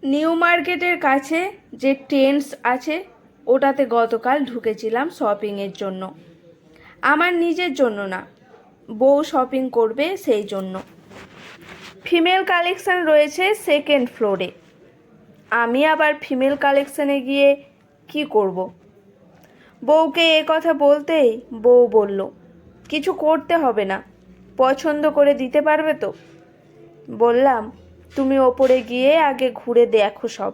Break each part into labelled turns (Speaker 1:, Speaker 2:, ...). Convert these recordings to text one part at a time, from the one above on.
Speaker 1: New মার্কেটের কাছে যে ট্রেন্ডস আছে ওটাতে গতকাল ঢুকেছিলাম শপিংয়ের জন্য। আমার নিজের জন্য না, বউ শপিং করবে সেই জন্য। ফিমেল কালেকশন রয়েছে সেকেন্ড ফ্লোরে। আমি আবার ফিমেল কালেকশানে গিয়ে কি করব? বউকে এ কথা বলতেই বউ বলল, কিছু করতে হবে না, পছন্দ করে দিতে পারবে তো? বললাম, তুমি ওপরে গিয়ে আগে ঘুরে দেখো সব,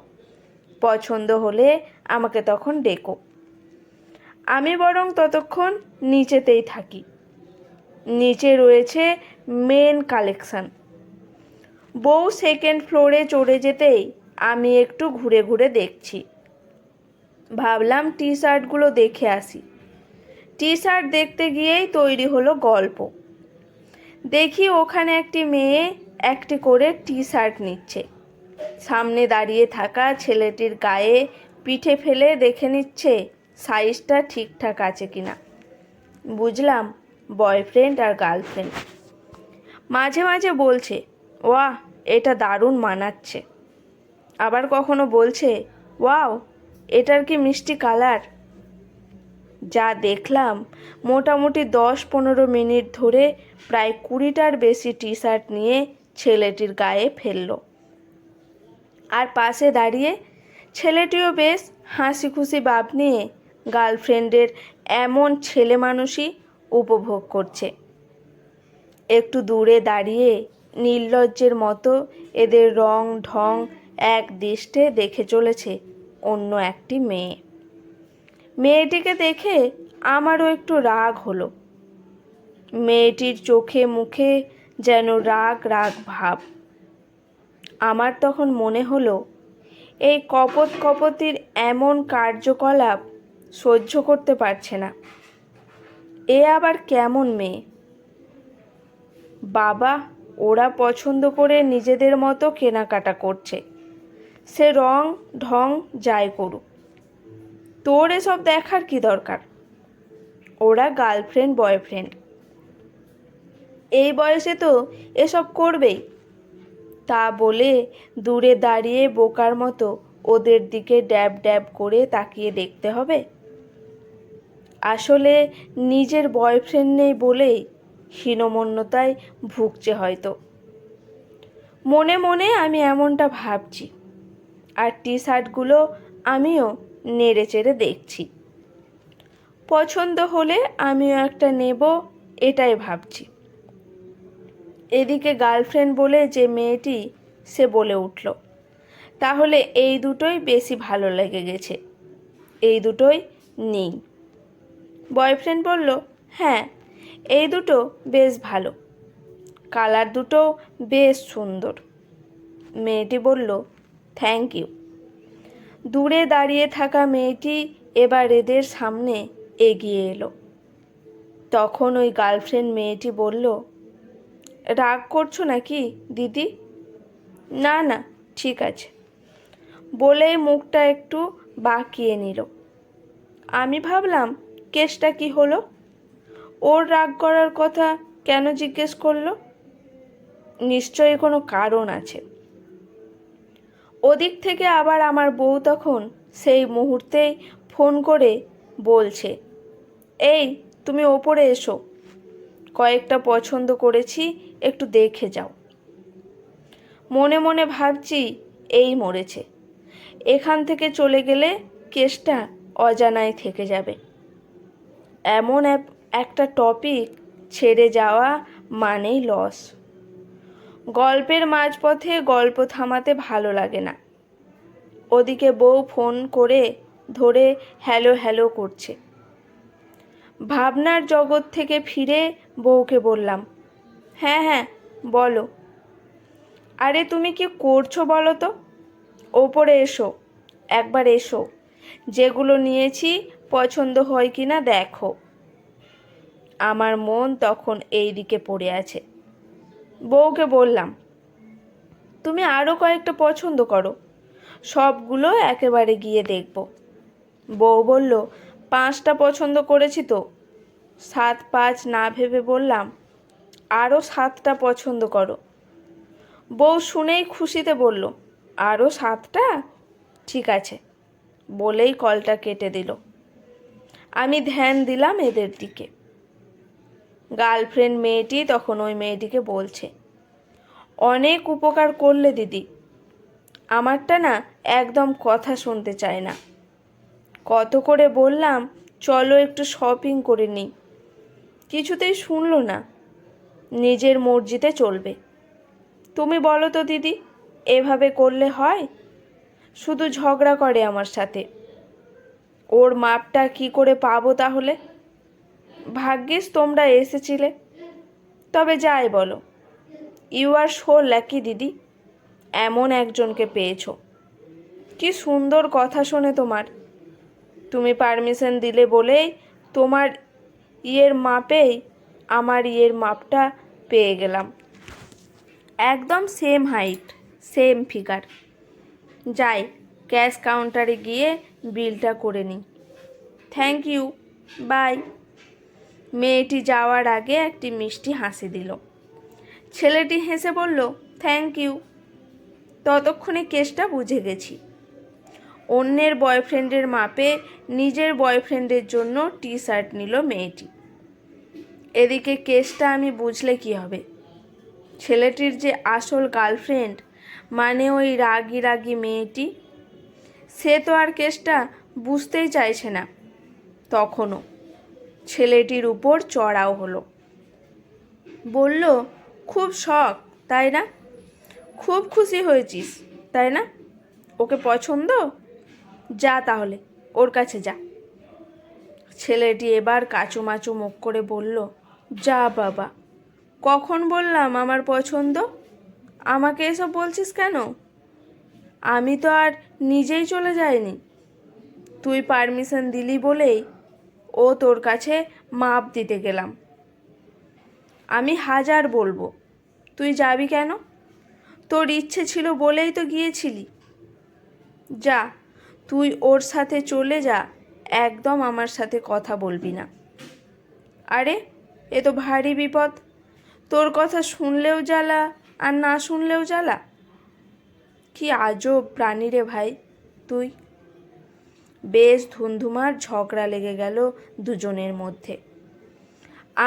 Speaker 1: পছন্দ হলে আমাকে তখন ডেকো। আমি বরং ততক্ষণ নিচেতেই থাকি। নিচে রয়েছে মেন কালেকশন। বউ সেকেন্ড ফ্লোরে চড়ে যেতেই আমি একটু ঘুরে ঘুরে দেখছি। ভাবলাম টি শার্টগুলো দেখে আসি। টি শার্ট দেখতে গিয়েই তৈরি হলো গল্প। দেখি ওখানে একটি মেয়ে একটি করে টি শার্ট নিচ্ছে। সামনে দাঁড়িয়ে থাকা ছেলেটির গায়ে পিঠে ফেলে দেখে নিচ্ছে সাইজটা ঠিকঠাক আছে কিনা। বুঝলাম বয়ফ্রেন্ড আর গার্লফ্রেন্ড। মাঝে মাঝে বলছে, ওয়াহ, এটা দারুণ মানাচ্ছে। আবার কখনো বলছে, ওয়াও, এটার কি মিষ্টি কালার। যা দেখলাম, মোটামুটি 10-15 মিনিট ধরে প্রায় 20টার বেশি টি শার্ট নিয়ে ছেলেটির গায়ে ফেলল। আর পাশে দাঁড়িয়ে ছেলেটিও বেশ হাসি খুশি ভাব নিয়ে গার্লফ্রেন্ডের এমন ছেলে মানুষই উপভোগ করছে। একটু দূরে দাঁড়িয়ে নির্লজ্জের মতো এদের রং ঢং এক দৃষ্টে দেখে চলেছে অন্য একটি মেয়ে। মেয়েটিকে দেখে আমারও একটু রাগ হলো। মেয়েটির চোখে মুখে যেন রাগ রাগ ভাব। আমার তখন মনে হলো, এই কপত কপতির এমন কার্যকলাপ সহ্য করতে পারছে না। এ আবার কেমন মেয়ে? বাবা, ওরা পছন্দ করে নিজেদের মতো কেনাকাটা করছে, সে রং ঢং যাই করুক, তোর এসব দেখার কি দরকার? ওরা গার্লফ্রেন্ড বয়ফ্রেন্ড, এই বয়সে তো এসব করবেই। তা বলে দূরে দাঁড়িয়ে বোকার মতো ওদের দিকে ড্যাব ড্যাব করে তাকিয়ে দেখতে হবে? আসলে নিজের বয়ফ্রেন্ড নেই বলেই হীনমন্যতায় ভুগছে হয়তো। মনে মনে আমি এমনটা ভাবছি, আর টি শার্টগুলো আমিও নেড়ে চেড়ে দেখছি। পছন্দ হলে আমিও একটা নেব, এটাই ভাবছি। এদিকে গার্লফ্রেন্ড বলে যে মেয়েটি, সে বলে উঠল, তাহলে এই দুটোই বেশি ভালো লেগে গেছে, এই দুটোই নিই। বয়ফ্রেন্ড বলল, হ্যাঁ, এই দুটো বেশ ভালো, কালার দুটো বেশ সুন্দর। মেয়েটি বলল, থ্যাংক ইউ। দূরে দাঁড়িয়ে থাকা মেয়েটি এবার এদের সামনে এগিয়ে এলো। তখন ওই গার্লফ্রেন্ড মেয়েটি বলল, রাগ করছো নাকি দিদি? না না, ঠিক আছে, বলেই মুখটা একটু বাঁকিয়ে নিল। আমি ভাবলাম, কেসটা কি হলো? ওর রাগ করার কথা কেন জিজ্ঞেস করলো? নিশ্চয়ই কোনো কারণ আছে। ওদিক থেকে আবার আমার বউ তখন সেই মুহূর্তেই ফোন করে বলছে, এই তুমি ওপরে এসো, কয়েকটা পছন্দ করেছি, একটু দেখে যাও। মনে মনে ভাবছি, এই মরেছে, এখান থেকে চলে গেলে কেসটা অজানায় থেকে যাবে। এমন একটা টপিক ছেড়ে যাওয়া মানেই লস। গল্পের মাঝপথে গল্প থামাতে ভালো লাগে না। ওদিকে বউ ফোন করে ধরে হ্যালো হ্যালো করছে। ভাবনার জগৎ থেকে ফিরে বউকে বললাম, হ্যাঁ হ্যাঁ বলো। আরে তুমি কি করছো বলো তো? ওপরে এসো, একবার এসো, যেগুলো নিয়েছি পছন্দ হয় কি না দেখো। আমার মন তখন এই দিকে পড়ে আছে। বউকে বললাম, তুমি আরও কয়েকটা পছন্দ করো, সবগুলো একেবারে গিয়ে দেখব। বউ বলল, 5টা পছন্দ করেছি তো। 7-5 না ভেবে বললাম, আরও 7টা পছন্দ করো। বউ শুনেই খুশিতে বলল, আরও 7টা? ঠিক আছে, বলেই কলটা কেটে দিল। আমি ধ্যান দিলাম এদের দিকে। গার্লফ্রেন্ড মেয়েটি তখন ওই মেয়েটিকে বলছে, অনেক উপকার করলে দিদি, আমারটা না একদম কথা শুনতে চায় না। কত করে বললাম চলো একটু শপিং করে নিই, কিছুতেই শুনলো না, নিজের মর্জিতে চলবে। তুমি বলো তো দিদি, এভাবে করলে হয়? শুধু ঝগড়া করে আমার সাথে। ওর মাপটা কি করে পাবো তাহলে? ভাগ্যিস তোমরা এসেছিলে। তবে যাই বলো, ইউ আর সো লাকি দিদি, এমন একজনকে পেয়েছো। কি সুন্দর কথা শোনে তোমার। তুমি পারমিশন দিলে বলেই তোমার ইয়ের মাপেই আমার ইয়ের মাপটা পেয়ে গেলাম। একদম সেম হাইট, সেম ফিগার। যাই ক্যাশ কাউন্টারে গিয়ে বিলটা করে নিই। Thank you, bye. মেয়েটি যাওয়ার আগে একটি মিষ্টি হাসি দিল। ছেলেটি হেসে বলল, থ্যাংক ইউ। ততক্ষণে কেসটা বুঝে গেছি। অন্যের বয়ফ্রেন্ডের মাপে নিজের বয়ফ্রেন্ডের জন্য টি শার্ট নিল মেয়েটি। এদিকে কেসটা আমি বুঝলে কি হবে? ছেলেটির যে আসল গার্লফ্রেন্ড, মানে ওই রাগী রাগী মেয়েটি, সে তো আর কেসটা বুঝতেই চাইছে না। তখনও ছেলেটির উপর চড়াও হলো। বলল, খুব শখ তাই না? খুব খুশি হয়েছিস তাই না? ওকে পছন্দ? যা তাহলে ওর কাছে যা। ছেলেটি এবার কাচুমাচু মুখ করে বলল, যা বাবা, কখন বললাম আমার পছন্দ? আমাকে এসব বলছিস কেন? আমি তো আর নিজেই চলে যাইনি, তুই পারমিশন দিলি বলেই ও তোর কাছে মাপ দিতে গেলাম। আমি হাজার বলবো, তুই যাবি কেন? তোর ইচ্ছে ছিল বলেই তো গিয়েছিলি। যা, তুই ওর সাথে চলে যা, একদম আমার সাথে কথা বলবি না। আরে, এ তো ভারী বিপদ। তোর কথা শুনলেও জ্বালা আর না শুনলেও জ্বালা। কি আজব প্রাণী রে ভাই তুই। বেশ ধুন্ধুমার ঝগড়া লেগে গেল দুজনের মধ্যে।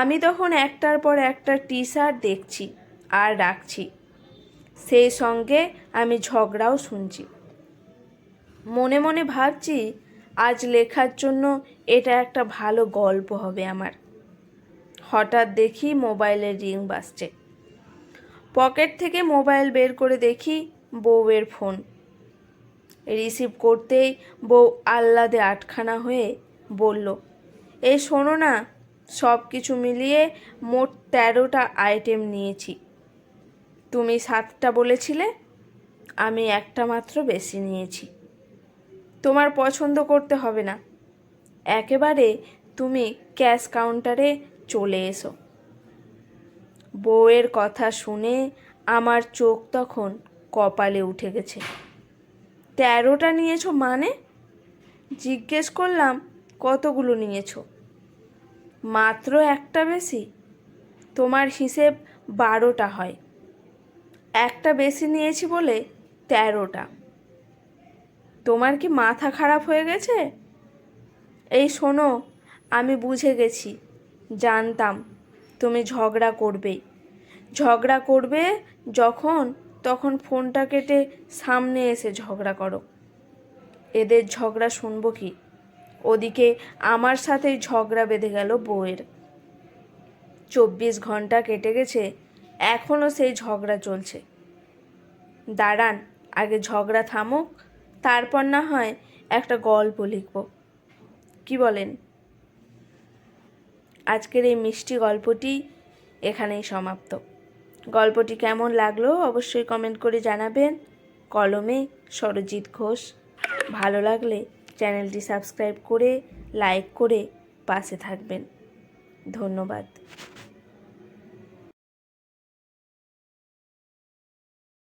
Speaker 1: আমি তখন একটার পর একটা টি শার্ট দেখছি আর রাখছি, সেই সঙ্গে আমি ঝগড়াও শুনছি। মনে মনে ভাবছি, আজ লেখার জন্য এটা একটা ভালো গল্প হবে আমার। হঠাৎ দেখি মোবাইলের রিং বাজছে। পকেট থেকে মোবাইল বের করে দেখি বউয়ের ফোন। রিসিভ করতেই বউ আহ্লাদে আটখানা হয়ে বলল, এই শোনো না, সব কিছু মিলিয়ে মোট 13টা আইটেম নিয়েছি। তুমি 7টা বলেছিলে, আমি একটা মাত্র বেশি নিয়েছি। তোমার পছন্দ করতে হবে না, একেবারে তুমি ক্যাশ কাউন্টারে চলে এসো। বউয়ের কথা শুনে আমার চোখ তখন কপালে উঠে গেছে। 13টা নিয়েছো মানে? জিজ্ঞেস করলাম, কতগুলো নিয়েছো? মাত্র একটা বেশি? তোমার হিসেব 12টা হয়, একটা বেশি নিয়েছি বলে 13টা। তোমার কি মাথা খারাপ হয়ে গেছে? এই শোনো, আমি বুঝে গেছি, জানতাম তুমি ঝগড়া করবেই। ঝগড়া করবে যখন তখন ফোনটা কেটে সামনে এসে ঝগড়া করো। এদের ঝগড়া শুনবো কি? ওদিকে আমার সাথেই ঝগড়া বেঁধে গেল বউয়ের। 24 ঘন্টা কেটে গেছে, এখনও সেই ঝগড়া চলছে। দাঁড়ান, আগে ঝগড়া থামুক, তারপর না হয় একটা গল্প লিখব। কি বলেন? আজকের এই মিষ্টি গল্পটি এখানেই সমাপ্ত। গল্পটি কেমন লাগলো অবশ্যই কমেন্ট করে জানাবেন। কলমে সরজিৎ ঘোষ। ভালো লাগলে চ্যানেলটি সাবস্ক্রাইব করে লাইক করে পাশে থাকবেন। ধন্যবাদ।